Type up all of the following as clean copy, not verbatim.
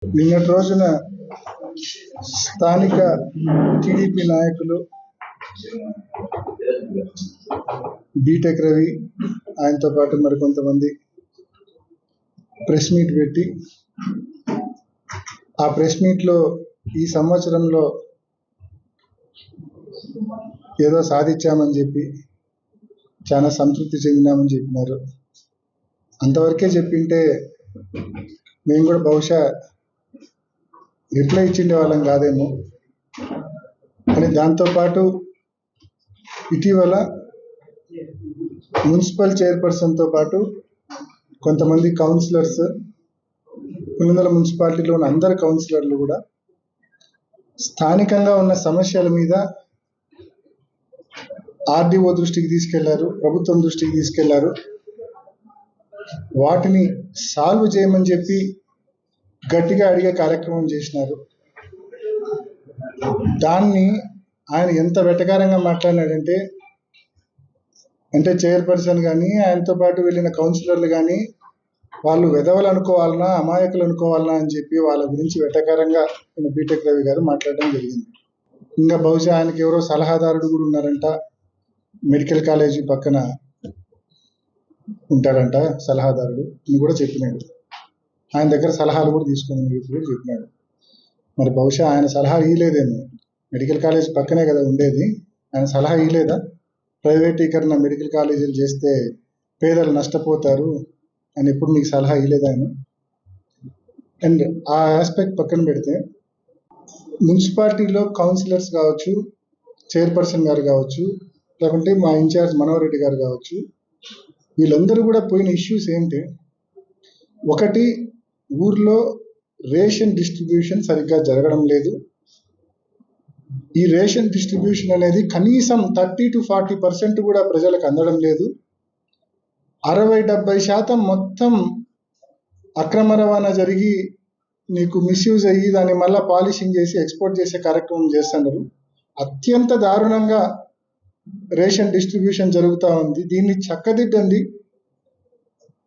నిన్నటి రోజున స్థానిక టీడీపీ నాయకులు బీటెక్ రవి ఆయనతో పాటు మరికొంతమంది ప్రెస్ మీట్ పెట్టి ఆ ప్రెస్ మీట్లో ఈ సంవత్సరంలో ఏదో సాధించామని చెప్పి చాలా సంతృప్తి చెందినామని చెప్పినారు. అంతవరకే చెప్పింటే మేము కూడా బహుశా రిప్లై ఇచ్చిండే వాళ్ళం కాదేమో. కానీ దాంతోపాటు ఇటీవల మున్సిపల్ చైర్పర్సన్తో పాటు కొంతమంది కౌన్సిలర్స్, పులివెందుల మున్సిపాలిటీలో ఉన్న అందరు కౌన్సిలర్లు కూడా స్థానికంగా ఉన్న సమస్యల మీద ఆర్డీఓ దృష్టికి తీసుకెళ్లారు, ప్రభుత్వం దృష్టికి తీసుకెళ్లారు. వాటిని సాల్వ్ చేయమని చెప్పి గట్టిగా అడిగే కార్యక్రమం చేసినారు. దాన్ని ఆయన ఎంత వెటకారంగా మాట్లాడినాడంటే, చైర్పర్సన్ కానీ ఆయనతో పాటు వెళ్ళిన కౌన్సిలర్లు కానీ వాళ్ళు వెధవలు అనుకోవాలన్నా అమాయకులు అనుకోవాలన్నా అని చెప్పి వాళ్ళ గురించి వెటకారంగా బీటెక్ రవి గారు మాట్లాడడం జరిగింది. ఇంకా బహుశా ఆయనకి ఎవరో సలహాదారుడు కూడా ఉన్నారంట, మెడికల్ కాలేజీ పక్కన ఉంటాడంట సలహాదారుడు అని కూడా చెప్పినాడు. ఆయన దగ్గర సలహాలు కూడా తీసుకుందని కూడా చెప్పినాడు. మరి బహుశా ఆయన సలహా ఇయలేదేమో, మెడికల్ కాలేజ్ పక్కనే కదా ఉండేది, ఆయన సలహా ఇయలేదా? ప్రైవేటీకరణ మెడికల్ కాలేజీలు చేస్తే పేదలు నష్టపోతారు అని ఎప్పుడు మీకు సలహా ఇయలేదా ఆయన? అండ్ ఆ ఆస్పెక్ట్ పక్కన పెడితే, మున్సిపాలిటీలో కౌన్సిలర్స్ కావచ్చు, చైర్పర్సన్ గారు కావచ్చు, లేకుంటే మా ఇన్ఛార్జ్ మనోహర్ రెడ్డి గారు కావచ్చు, వీళ్ళందరూ కూడా పోయిన ఇష్యూస్ ఏంటి? ఒకటి, ఊర్లో రేషన్ డిస్ట్రిబ్యూషన్ సరిగ్గా జరగడం లేదు. ఈ రేషన్ డిస్ట్రిబ్యూషన్ అనేది కనీసం 30 to 40% కూడా ప్రజలకు అందడం లేదు. 60-70% మొత్తం అక్రమ రవాణా జరిగి నీకు మిస్యూజ్ అయ్యి దాన్ని మళ్ళీ పాలిషింగ్ చేసి ఎక్స్పోర్ట్ చేసే కార్యక్రమం చేస్తున్నారు. అత్యంత దారుణంగా రేషన్ డిస్ట్రిబ్యూషన్ జరుగుతూ ఉంది. దీన్ని చక్కదిద్దండి,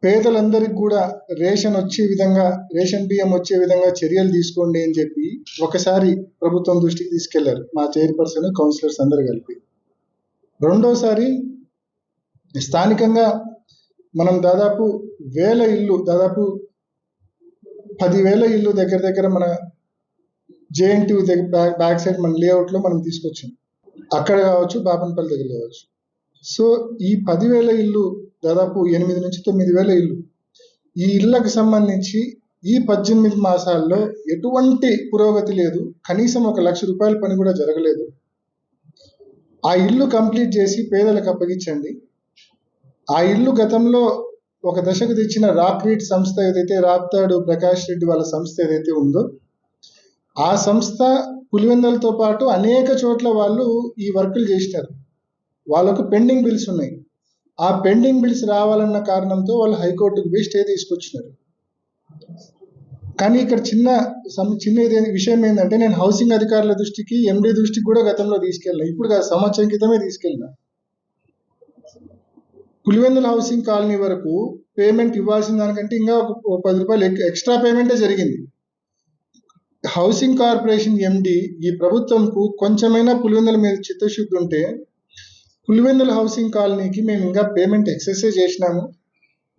పేదలందరికీ కూడా రేషన్ వచ్చే విధంగా, రేషన్ బియ్యం వచ్చే విధంగా చర్యలు తీసుకోండి అని చెప్పి ఒకసారి ప్రభుత్వం దృష్టికి తీసుకెళ్లారు మా చైర్పర్సన్, కౌన్సిలర్స్ అందరు కలిపి. రెండోసారి స్థానికంగా మనం దాదాపు 1000 ఇళ్ళు, దాదాపు 10,000 ఇళ్ళు దగ్గర మన జేఎన్టీ బ్యాక్ సైడ్ మన లేఅవుట్లో మనం తీసుకొచ్చాం. అక్కడ కావచ్చు, బాపనపల్లి దగ్గర కావచ్చు. సో ఈ 10,000 ఇళ్ళు, దాదాపు 8 నుంచి 9,000 ఇళ్ళు, ఈ ఇళ్లకు సంబంధించి ఈ 18 మాసాల్లో ఎటువంటి పురోగతి లేదు. కనీసం 1 లక్ష రూపాయల పని కూడా జరగలేదు. ఆ ఇల్లు కంప్లీట్ చేసి పేదలకు అప్పగించండి. ఆ ఇల్లు గతంలో ఒక దశకు తెచ్చిన రాక్రీట్ సంస్థ ఏదైతే, రాప్తాడు ప్రకాష్ రెడ్డి వాళ్ళ సంస్థ ఏదైతే ఉందో, ఆ సంస్థ పులివెందులతో పాటు అనేక చోట్ల వాళ్ళు ఈ వర్కులు చేసినారు. వాళ్ళకు పెండింగ్ బిల్స్ ఉన్నాయి. ఆ పెండింగ్ బిల్స్ రావాలన్న కారణంతో వాళ్ళు హైకోర్టుకు పోయి స్టే తీసుకొచ్చినారు. కానీ ఇక్కడ చిన్న విషయం ఏంటంటే, నేను హౌసింగ్ అధికారుల దృష్టికి, ఎండీ దృష్టికి కూడా గతంలో తీసుకెళ్ళినా, ఇప్పుడు కాదు, సంవత్సరం క్రితమే తీసుకెళ్ళినా. పులివెందుల హౌసింగ్ కాలనీ వరకు పేమెంట్ ఇవ్వాల్సిన దానికంటే ఇంకా ఒక 10 రూపాయలు ఎక్స్ట్రా పేమెంటే జరిగింది. హౌసింగ్ కార్పొరేషన్ ఎండి ఈ ప్రభుత్వంకు కొంచెమైనా పులివెందుల మీద చిత్తశుద్ధి ఉంటే, పులివెందుల హౌసింగ్ కాలనీకి మేము ఇంకా పేమెంట్ ఎక్సెసే చేసినాము,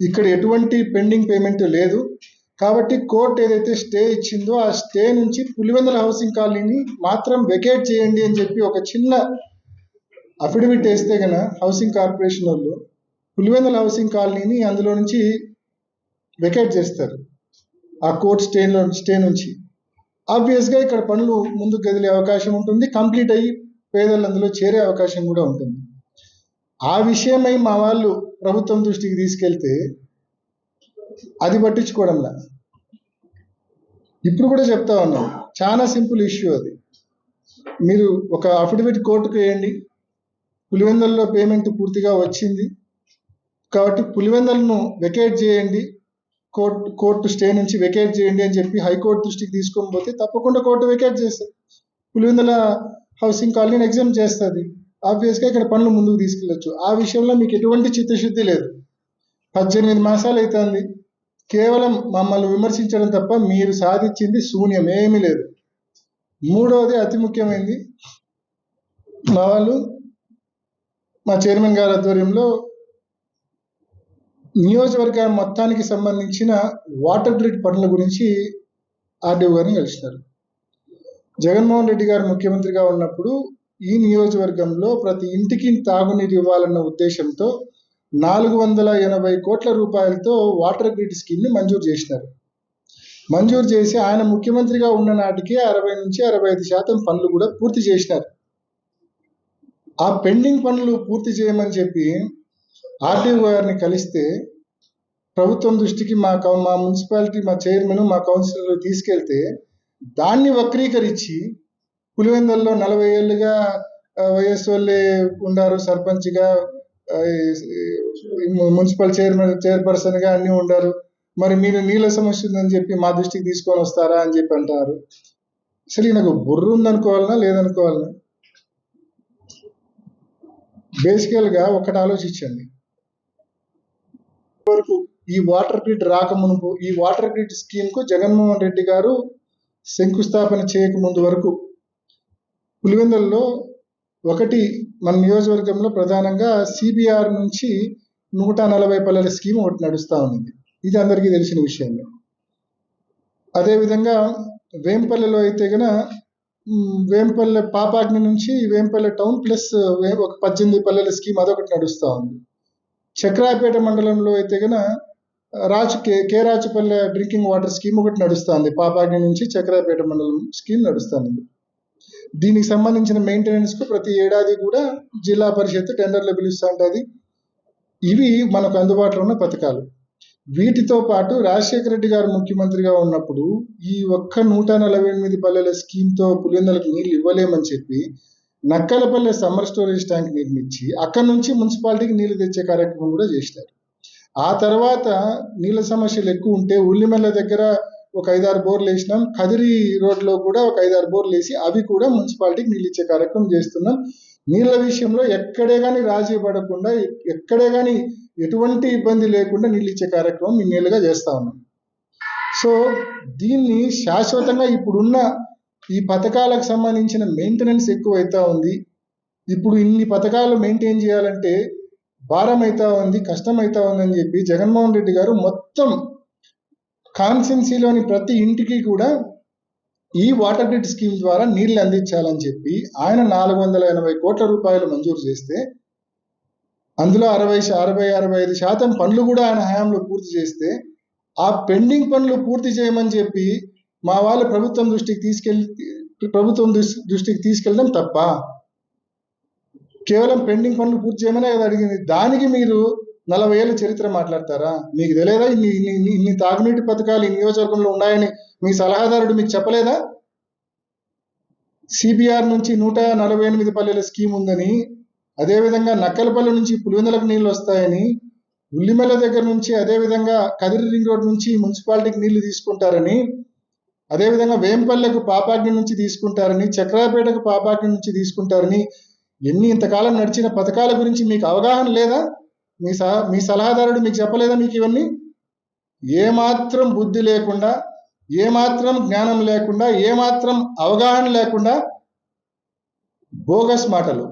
ఇక్కడ ఎటువంటి పెండింగ్ పేమెంట్ లేదు, కాబట్టి కోర్టు ఏదైతే స్టే ఇచ్చిందో ఆ స్టే నుంచి పులివెందుల హౌసింగ్ కాలనీని మాత్రం వెకేట్ చేయండి అని చెప్పి ఒక చిన్న అఫిడవిట్ వేస్తే గన హౌసింగ్ కార్పొరేషన్ వాళ్ళు పులివెందుల హౌసింగ్ కాలనీని అందులో నుంచి వెకేట్ చేస్తారు, ఆ కోర్ట్ స్టే నుంచి. ఆబ్వియస్గా ఇక్కడ పనులు ముందుకు కదిలే అవకాశం ఉంటుంది, కంప్లీట్ అయ్యి పేదలు అందులో చేరే అవకాశం కూడా ఉంటుంది. ఆ విషయమై మా వాళ్ళు ప్రభుత్వం దృష్టికి తీసుకెళ్తే అది పట్టించుకోవడంలా. ఇప్పుడు కూడా చెప్తా ఉన్నాం, చాలా సింపుల్ ఇష్యూ అది. మీరు ఒక అఫిడవిట్ కోర్టుకు వేయండి, పులివెందులలో పేమెంట్ పూర్తిగా వచ్చింది కాబట్టి పులివెందులను వెకేట్ చేయండి, కోర్టు స్టే నుంచి వెకేట్ చేయండి అని చెప్పి హైకోర్టు దృష్టికి తీసుకొని పోతే తప్పకుండా కోర్టు వెకేట్ చేస్తుంది, పులివెందుల హౌసింగ్ కాలనీని ఎగ్జామ్ చేస్తుంది. ఆబ్వియస్గా ఇక్కడ పనులు ముందుకు తీసుకెళ్ళచ్చు. ఆ విషయంలో మీకు ఎటువంటి చిత్తశుద్ధి లేదు. 18 మాసాలు అవుతుంది, కేవలం మమ్మల్ని విమర్శించడం తప్ప మీరు సాధించింది శూన్యం, ఏమీ లేదు. మూడవది అతి ముఖ్యమైనది, మా వాళ్ళు మా చైర్మన్ గారి ఆధ్వర్యంలో నియోజకవర్గం మొత్తానికి సంబంధించిన వాటర్ గ్రిడ్ పనుల గురించి ఆర్డీఓ గారిని కలిసినారు. జగన్మోహన్ రెడ్డి గారు ముఖ్యమంత్రిగా ఉన్నప్పుడు ఈ నియోజకవర్గంలో ప్రతి ఇంటికి తాగునీరు ఇవ్వాలన్న ఉద్దేశంతో 480 కోట్ల రూపాయలతో వాటర్ గ్రిడ్ స్కీమ్ని మంజూరు చేసినారు. మంజూరు చేసి ఆయన ముఖ్యమంత్రిగా ఉన్న నాటికి 60 నుంచి 65% పనులు కూడా పూర్తి చేసినారు. ఆ పెండింగ్ పనులు పూర్తి చేయమని చెప్పి ఆర్డీఓ గారిని కలిస్తే ప్రభుత్వం దృష్టికి మా మున్సిపాలిటీ, మా చైర్మన్, మా కౌన్సిలర్లు తీసుకెళ్తే దాన్ని వక్రీకరించి పులివెందుల్లో 40 ఏళ్ళుగా వైఎస్ వాళ్ళే ఉండారు, సర్పంచ్గా, మున్సిపల్ చైర్పర్సన్గా అన్నీ ఉండారు, మరి మీరు నీళ్ళ సమస్య ఉందని చెప్పి మా దృష్టికి తీసుకొని వస్తారా అని చెప్పి అంటారు. అసలు నాకు బుర్ర ఉందనుకోవాలనా లేదనుకోవాలనా? బేసికల్గా ఒకటి ఆలోచించండి. వరకు ఈ వాటర్ గ్రిడ్ రాకమునుపు ఈ వాటర్ గ్రిడ్ స్కీమ్కు జగన్మోహన్ రెడ్డి గారు శంకుస్థాపన చేయకముందు వరకు పులివెందుల్లో ఒకటి మన నియోజకవర్గంలో ప్రధానంగా సిబిఆర్ నుంచి 140 పల్లెల స్కీమ్ ఒకటి నడుస్తూ ఉంది. ఇది అందరికీ తెలిసిన విషయమే. అదేవిధంగా వేంపల్లెలో అయితే కనుక వేంపల్లె పాపాగ్ని నుంచి వేంపల్లె టౌన్ ప్లస్ ఒక 18 పల్లెల స్కీమ్ అదొకటి నడుస్తూ ఉంది. చక్రాయపేట మండలంలో అయితే కనుక కే రాచుపల్లె డ్రింకింగ్ వాటర్ స్కీమ్ ఒకటి నడుస్తుంది. పాపాగ్ని నుంచి చక్రాయపేట మండలం స్కీమ్ నడుస్తుంది. దీనికి సంబంధించిన మెయింటెనెన్స్కు ప్రతి ఏడాది కూడా జిల్లా పరిషత్ టెండర్లు పిలుస్తూ ఉంటుంది. ఇవి మనకు అందుబాటులో ఉన్న పథకాలు. వీటితో పాటు రాజశేఖర రెడ్డి గారు ముఖ్యమంత్రిగా ఉన్నప్పుడు ఈ ఒక్క 148 పల్లెల స్కీమ్తో పులివెందులకు నీళ్ళు ఇవ్వలేమని చెప్పి నక్కలపల్లె సమ్మర్ స్టోరేజ్ ట్యాంక్ నిర్మించి అక్కడి నుంచి మున్సిపాలిటీకి నీళ్లు తెచ్చే కార్యక్రమం కూడా చేసినారు. ఆ తర్వాత నీళ్ళ సమస్యలు ఎక్కువ ఉంటే ఉల్లిమెల్ల దగ్గర ఒక 5-6 బోర్లు వేసినాం. కదిరి రోడ్లో కూడా ఒక 5-6 బోర్లు వేసి అవి కూడా మున్సిపాలిటీకి నీళ్ళు ఇచ్చే కార్యక్రమం చేస్తున్నాం. నీళ్ళ విషయంలో ఎక్కడే కానీ రాజీ పడకుండా, ఎక్కడే కానీ ఎటువంటి ఇబ్బంది లేకుండా నీళ్ళు ఇచ్చే కార్యక్రమం ఇన్నేళ్ళుగా చేస్తా ఉన్నాం. సో దీన్ని శాశ్వతంగా ఇప్పుడున్న ఈ పథకాలకు సంబంధించిన మెయింటెనెన్స్ ఎక్కువ అవుతా ఉంది. ఇప్పుడు ఇన్ని పథకాలు మెయింటైన్ చేయాలంటే భారం అవుతా ఉంది, కష్టం అవుతా ఉందని చెప్పి జగన్మోహన్ రెడ్డి గారు మొత్తం కాన్స్టిట్యున్సీలోని ప్రతి ఇంటికి కూడా ఈ వాటర్ గ్రిడ్ స్కీమ్ ద్వారా నీళ్లు అందించాలని చెప్పి ఆయన 480 కోట్ల రూపాయలు మంజూరు చేస్తే అందులో 65% పనులు కూడా ఆయన హయాంలో పూర్తి చేస్తే ఆ పెండింగ్ పనులు పూర్తి చేయమని చెప్పి మా వాళ్ళు ప్రభుత్వం దృష్టికి తీసుకెళ్ళడం తప్ప? కేవలం పెండింగ్ పనులు పూర్తి చేయమనే కదా అడిగింది. దానికి మీరు 40 ఏళ్ళ చరిత్ర మాట్లాడతారా? మీకు తెలియదా ఇన్ని తాగునీటి పథకాలు ఈ నియోజకవర్గంలో ఉన్నాయని మీ సలహాదారుడు మీకు చెప్పలేదా? సిబిఆర్ నుంచి 148 పల్లెల స్కీమ్ ఉందని, అదేవిధంగా నక్కలపల్లి నుంచి పులివెందులకు నీళ్లు వస్తాయని, ఉల్లిమెల్ల దగ్గర నుంచి అదేవిధంగా కదిరి రింగ్ రోడ్ నుంచి మున్సిపాలిటీకి నీళ్లు తీసుకుంటారని, అదేవిధంగా వేంపల్లెకు పాపాగ్ని నుంచి తీసుకుంటారని, చక్రాపేటకు పాపాగ్ని నుంచి తీసుకుంటారని, ఇంతకాలం నడిచిన పథకాల గురించి మీకు అవగాహన లేదా? మీ సలహాదారుడు మీకు చెప్పలేదా? మీకు ఇవన్నీ ఏమాత్రం బుద్ధి లేకుండా, ఏమాత్రం జ్ఞానం లేకుండా, ఏమాత్రం అవగాహన లేకుండా బోగస్ మాటలు.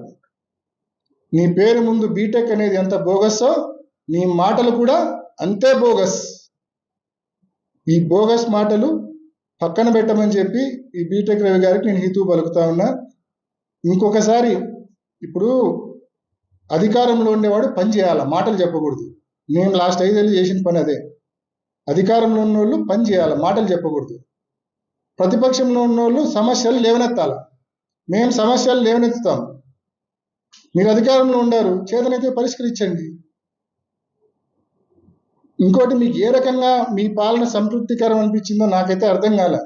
నీ పేరు ముందు బీటెక్ అనేది ఎంత బోగస్సో నీ మాటలు కూడా అంతే బోగస్. ఈ బోగస్ మాటలు పక్కన పెట్టమని చెప్పి ఈ బీటెక్ రవి గారికి నేను హితూ పలుకుతా ఉన్నా. ఇంకొకసారి, ఇప్పుడు అధికారంలో ఉండేవాడు పని చేయాలా, మాటలు చెప్పకూడదు. నేను లాస్ట్ 5 ఏళ్ళు చేసిన పని అదే. అధికారంలో ఉన్నోళ్ళు పని చేయాలి, మాటలు చెప్పకూడదు. ప్రతిపక్షంలో ఉన్నోళ్ళు సమస్యలు లేవనెత్తాలి. మేము సమస్యలు లేవనెత్తుతాం. మీరు అధికారంలో ఉండారు, చేతనైతే పరిష్కరించండి. ఇంకోటి, మీకు ఏ రకంగా మీ పాలన సంతృప్తికరం అనిపించిందో నాకైతే అర్థం కాలే.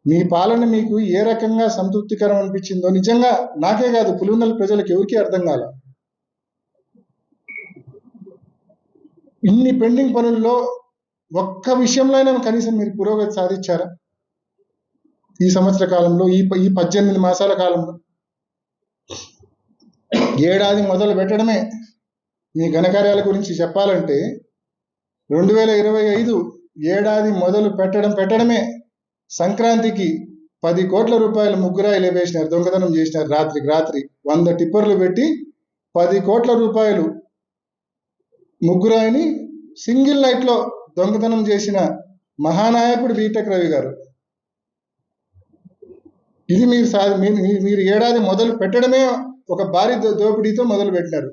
మీ పాలన మీకు ఏ రకంగా సంతృప్తికరం అనిపించిందో నిజంగా నాకే కాదు, పులివెందుల ప్రజలకు ఎవరికీ అర్థం కాలే. ఇన్ని పెండింగ్ పనుల్లో ఒక్క విషయంలో అయినా కనీసం మీరు పురోగతి సాధించారా ఈ సంవత్సర కాలంలో, ఈ 18 మాసాల కాలంలో? ఏడాది మొదలు పెట్టడమే మీ ఘనకార్యాల గురించి చెప్పాలంటే 2025 ఏడాది మొదలు పెట్టడమే సంక్రాంతికి 10 కోట్ల రూపాయలు ముగ్గురాయిలు వేసినారు, దొంగతనం చేసినారు. రాత్రికి రాత్రి 100 టిప్పర్లు పెట్టి 10 కోట్ల రూపాయలు ముగ్గురాయిని సింగిల్ నైట్ లో దొంగతనం చేసిన మహానాయకుడు బీటెక్ రవి గారు. ఇది మీరు ఏడాది మొదలు పెట్టడమే ఒక భారీ దోపిడీతో మొదలు పెట్టినారు.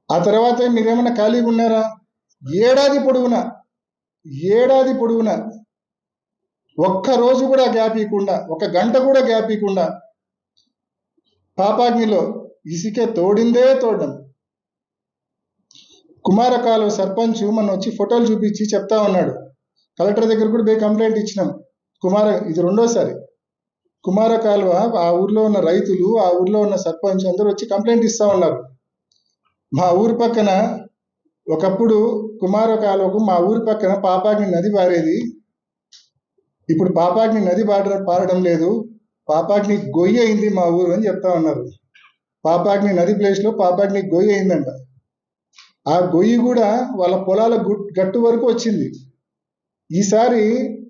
ఆ తర్వాత మీరేమన్నా ఖాళీగా ఉన్నారా? ఏడాది పొడవునా ఒక్క రోజు కూడా గ్యాప్ ఇవ్వకుండా, ఒక గంట కూడా గ్యాప్ ఇవ్వకుండా పాపాగ్నిలో ఇసుకే తోడడం. కుమారకాలువ సర్పంచ్ మన వచ్చి ఫోటోలు చూపించి చెప్తా ఉన్నాడు, కలెక్టర్ దగ్గర కూడా పోయి కంప్లైంట్ ఇచ్చినాం. ఇది రెండోసారి. కుమారకాలువ ఆ ఊర్లో ఉన్న రైతులు, ఆ ఊర్లో ఉన్న సర్పంచ్ అందరూ వచ్చి కంప్లైంట్ ఇస్తా ఉన్నారు. మా ఊరి పక్కన ఒకప్పుడు కుమారకాలువకు మా ఊరి పక్కన పాపాగ్ని నది పారేది, ఇప్పుడు పాపాగ్ని నది పారడం లేదు, పాపాగ్ని గొయ్యి అయింది మా ఊరు అని చెప్తా ఉన్నారు. పాపాగ్ని నది ప్లేస్లో పాపాగ్ని గొయ్యి అయిందంట. ఆ గొయ్యి కూడా వాళ్ళ పొలాల గట్టు వరకు వచ్చింది. ఈసారి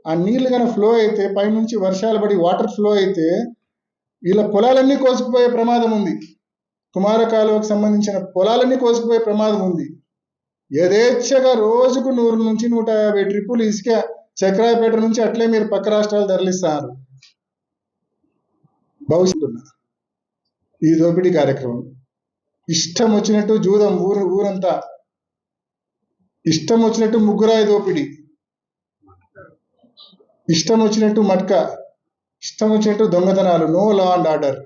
ఆ నీళ్లు కనుక ఫ్లో అయితే, పైనుంచి వర్షాలు పడి వాటర్ ఫ్లో అయితే వీళ్ళ పొలాలన్నీ కోసుకుపోయే ప్రమాదం ఉంది. కుమారకాలువకు సంబంధించిన పొలాలన్నీ కోసుకుపోయే ప్రమాదం ఉంది. యథేచ్ఛగా రోజుకు 100 నుంచి 150 ట్రిప్పులు ఇసుక చక్రాయపేట నుంచి అట్లే మీరు పక్క రాష్ట్రాలు తరలిస్తారు. భవిష్యత్తు ఈ దోపిడీ కార్యక్రమం ఇష్టం వచ్చినట్టు జూదం, ఊరంతా ఇష్టం వచ్చినట్టు ముగ్గురాయి దోపిడీ, ఇష్టం వచ్చినట్టు మట్క, ఇష్టం వచ్చినట్టు దొంగతనాలు, నో లా అండ్ ఆర్డర్.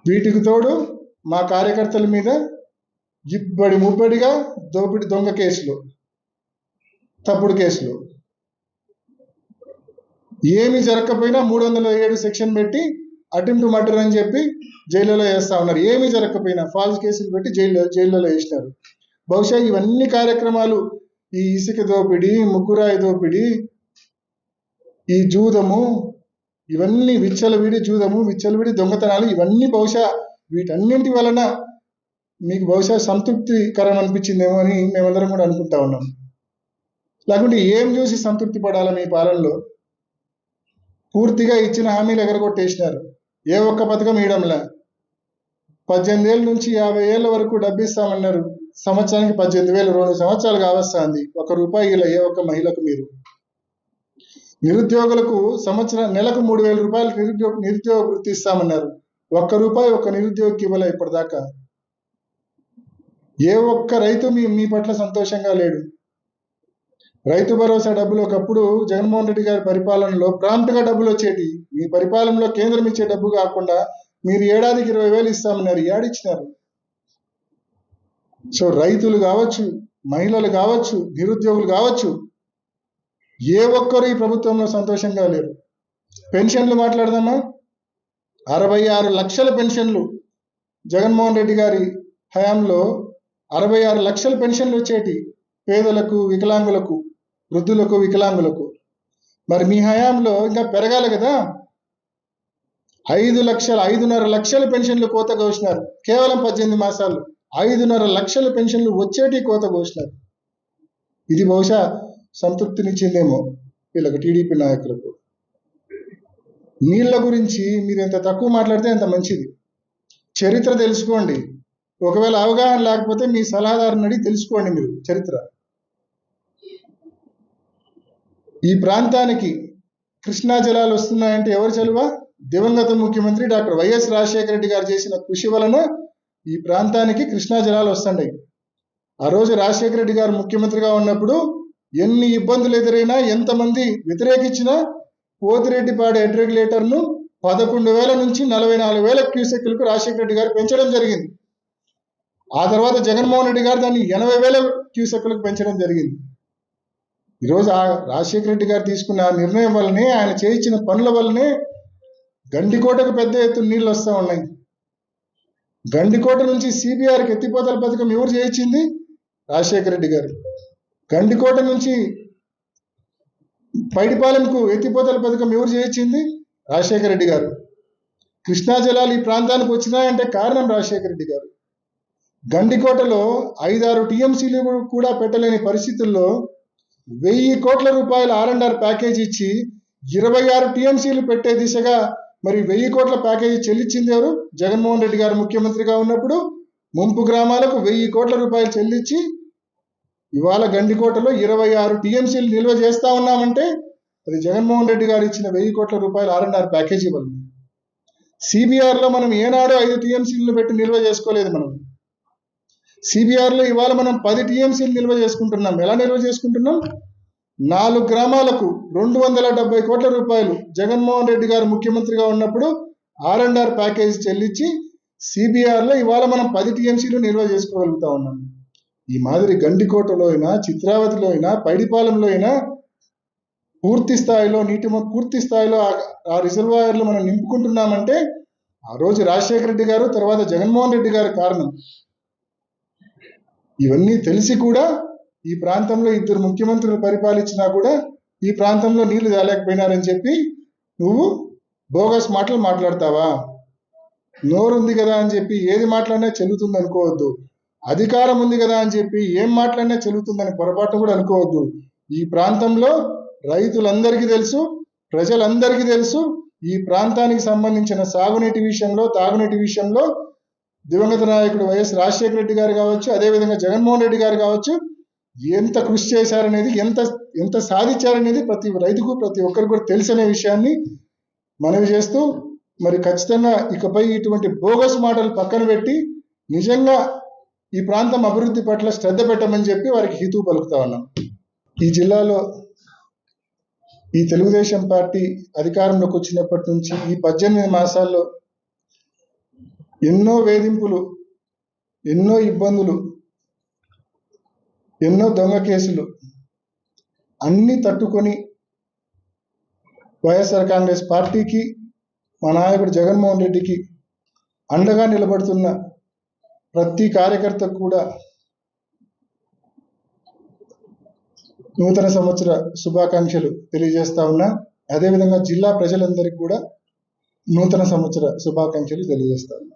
వీటికి తోడు మా కార్యకర్తల మీద ఇబ్బడి ముబ్బడిగా దొంగ కేసులు, తప్పుడు కేసులు. ఏమి జరగకపోయినా 307 సెక్షన్ పెట్టి అటెంప్ట్ మర్డర్ అని చెప్పి జైలులో వేస్తా ఉన్నారు. ఏమీ జరగకపోయినా ఫాల్స్ కేసులు పెట్టి జైల్లో వేసినారు. బహుశా ఇవన్నీ కార్యక్రమాలు, ఈ ఇసుక దోపిడీ, ముగ్గురాయి దోపిడీ, ఈ జూదము, ఇవన్నీ విచ్చలవిడి దొంగతనాలు, ఇవన్నీ బహుశా వీటన్నింటి వలన మీకు బహుశా సంతృప్తికరం అనిపించిందేమో అని మేమందరం కూడా అనుకుంటా ఉన్నాం. లేకుంటే ఏం చూసి సంతృప్తి పడాలా? మీ పాలనలో పూర్తిగా ఇచ్చిన హామీలు ఎగరగొట్టేసినారు. ఏ ఒక్క పథకం ఇవ్వడంలా. 18 ఏళ్ళ నుంచి 50 ఏళ్ళ వరకు డబ్బు ఇస్తామన్నారు. సంవత్సరానికి 18,000, 2 సంవత్సరాలు కావస్తుంది. ₹1 ఇలా ఏ ఒక్క మహిళకు మీరు. నిరుద్యోగులకు నెలకు ₹3,000 నిరుద్యోగ వృత్తి ఇస్తామన్నారు. ₹1 ఒక్క నిరుద్యోగికి ఇవ్వలే ఇప్పటిదాకా. ఏ ఒక్క రైతు మీ పట్ల సంతోషంగా లేడు. రైతు భరోసా డబ్బులు ఒకప్పుడు జగన్మోహన్ రెడ్డి గారి పరిపాలనలో ప్రాంప్ట్ గా డబ్బులు వచ్చేటి. మీ పరిపాలనలో కేంద్రం ఇచ్చే డబ్బు కాకుండా మీరు ఏడాదికి 20,000 ఇస్తామన్నారు. ఏడిచ్చినారు? సో రైతులు కావచ్చు, మహిళలు కావచ్చు, నిరుద్యోగులు కావచ్చు, ఏ ఒక్కరు ఈ ప్రభుత్వంలో సంతోషంగా లేరు. పెన్షన్లు మాట్లాడదామా? 66 లక్షల పెన్షన్లు జగన్మోహన్ రెడ్డి గారి హయాంలో 66 లక్షల పెన్షన్లు వచ్చేటి పేదలకు, వికలాంగులకు, వృద్ధులకు, వికలాంగులకు. మరి మీ హయాంలో ఇంకా పెరగాలి కదా. 5,5.5 లక్షల పెన్షన్లు కోత కోసినారు. కేవలం 18 మాసాలు 5.5 లక్షల పెన్షన్లు వచ్చేటి కోత కోసినారు. ఇది బహుశా సంతృప్తినిచ్చిందేమో వీళ్ళకు, టీడీపీ నాయకులకు. నీళ్ల గురించి మీరు ఎంత తక్కువ మాట్లాడితే అంత మంచిది. చరిత్ర తెలుసుకోండి. ఒకవేళ అవగాహన లేకపోతే మీ సలహాదారుని అడిగి తెలుసుకోండి మీరు చరిత్ర. ఈ ప్రాంతానికి కృష్ణా జలాలు వస్తున్నాయంటే ఎవరు చలువ? దివంగత ముఖ్యమంత్రి డాక్టర్ వైఎస్ రాజశేఖర రెడ్డి గారు చేసిన కృషి వలన ఈ ప్రాంతానికి కృష్ణా జలాలు వస్తున్నాయి. ఆ రోజు రాజశేఖర రెడ్డి గారు ముఖ్యమంత్రిగా ఉన్నప్పుడు ఎన్ని ఇబ్బందులు ఎదురైనా, ఎంతమంది వ్యతిరేకించినా పోతిరెడ్డిపాడు హెడ్ రెగ్యులేటర్ను 11,000 నుంచి 44,000 క్యూసెక్లకు రాజశేఖర రెడ్డి గారు పెంచడం జరిగింది. ఆ తర్వాత జగన్మోహన్ రెడ్డి గారు దాన్ని 80,000 క్యూసెక్లకు పెంచడం జరిగింది. ఈరోజు ఆ రాజశేఖర రెడ్డి గారు తీసుకున్న నిర్ణయం వల్లనే, ఆయన చేయించిన పనుల వల్లనే గండికోటకు పెద్ద ఎత్తున నీళ్ళు వస్తూ ఉన్నాయి. గండికోట నుంచి CBRకి ఎత్తిపోతల పథకం ఎవరు చేయించింది? రాజశేఖర రెడ్డి గారు. గండికోట నుంచి పైడిపాలెంకు ఎత్తిపోతల పథకం ఎవరు చేయించింది? రాజశేఖర రెడ్డి గారు. కృష్ణా జలాలు ఈ ప్రాంతానికి వచ్చినాయంటే కారణం రాజశేఖర రెడ్డి గారు. గండికోటలో 5-6 టీఎంసీలు కూడా పెట్టలేని పరిస్థితుల్లో 1000 కోట్ల రూపాయల R&R ప్యాకేజ్ ఇచ్చి 26 టీఎంసీలు పెట్టే దిశగా మరి 1000 కోట్ల ప్యాకేజీ చెల్లించింది ఎవరు? జగన్మోహన్ రెడ్డి గారు ముఖ్యమంత్రిగా ఉన్నప్పుడు ముంపు గ్రామాలకు 1000 కోట్ల రూపాయలు చెల్లించి ఇవాళ గండికోటలో 26 టీఎంసీలు నిల్వ చేస్తా ఉన్నామంటే అది జగన్మోహన్ రెడ్డి గారు ఇచ్చిన 1000 కోట్ల రూపాయల R&R ప్యాకేజీ వల్ల. సిబిఆర్లో మనం ఏనాడు 5 టీఎంసీలను పెట్టి నిల్వ చేసుకోలేదు. మనం సిబిఆర్లో ఇవాళ మనం 10 టీఎంసీలు నిల్వ చేసుకుంటున్నాం. ఎలా నిల్వ చేసుకుంటున్నాం? 4 గ్రామాలకు 270 కోట్ల రూపాయలు జగన్మోహన్ రెడ్డి గారు ముఖ్యమంత్రిగా ఉన్నప్పుడు R&R ప్యాకేజ్ చెల్లించి సిబిఆర్లో ఇవాళ మనం 10 టీఎంసీలు నిల్వ చేసుకోగలుగుతా ఉన్నాం. ఈ మాదిరి గండికోటలో అయినా, చిత్రావతిలో అయినా, పైడిపాలెంలో అయినా పూర్తి స్థాయిలో పూర్తి స్థాయిలో ఆ రిజర్వాయర్లు మనం నింపుకుంటున్నామంటే ఆ రోజు రాజశేఖర రెడ్డి గారు, తర్వాత జగన్మోహన్ రెడ్డి గారు కారణం. ఇవన్నీ తెలిసి కూడా ఈ ప్రాంతంలో 2 ముఖ్యమంత్రులు పరిపాలించినా కూడా ఈ ప్రాంతంలో నీళ్లు తేలేకపోయినారని చెప్పి నువ్వు బోగస్ మాటలు మాట్లాడతావా? నోరు ఉంది కదా అని చెప్పి ఏది మాట్లాడినా చెల్లుతుంది అనుకోవద్దు. అధికారం ఉంది కదా అని చెప్పి ఏం మాట్లాడినా చెల్లుతుందని పొరపాటు కూడా అనుకోవద్దు. ఈ ప్రాంతంలో రైతులందరికీ తెలుసు, ప్రజలందరికీ తెలుసు, ఈ ప్రాంతానికి సంబంధించిన సాగునీటి విషయంలో, తాగునీటి విషయంలో దివంగత నాయకుడు వైఎస్ రాజశేఖర రెడ్డి గారు కావచ్చు, అదేవిధంగా జగన్మోహన్ రెడ్డి గారు కావచ్చు, ఎంత కృషి చేశారనేది, ఎంత సాధించారనేది ప్రతి రైతుకు, ప్రతి ఒక్కరికి కూడా తెలిసనే విషయాన్ని మనవి చేస్తూ, మరి ఖచ్చితంగా ఇకపై ఇటువంటి బోగస్ మాటలు పక్కన పెట్టి నిజంగా ఈ ప్రాంతం అభివృద్ధి పట్ల శ్రద్ధ పెట్టమని చెప్పి వారికి హితవు పలుకుతా ఉన్నాం. ఈ జిల్లాలో ఈ తెలుగుదేశం పార్టీ అధికారంలోకి వచ్చినప్పటి నుంచి ఈ 18 మాసాల్లో ఎన్నో వేధింపులు, ఎన్నో ఇబ్బందులు, ఎన్నో దొంగ కేసులు అన్నీ తట్టుకొని వైఎస్ఆర్ కాంగ్రెస్ పార్టీకి, మా నాయకుడు జగన్మోహన్ రెడ్డికి అండగా నిలబడుతున్న ప్రతి కార్యకర్తకు కూడా నూతన సంవత్సర శుభాకాంక్షలు తెలియజేస్తా ఉన్నా. అదేవిధంగా జిల్లా ప్రజలందరికీ కూడా నూతన సంవత్సర శుభాకాంక్షలు తెలియజేస్తా ఉన్నా.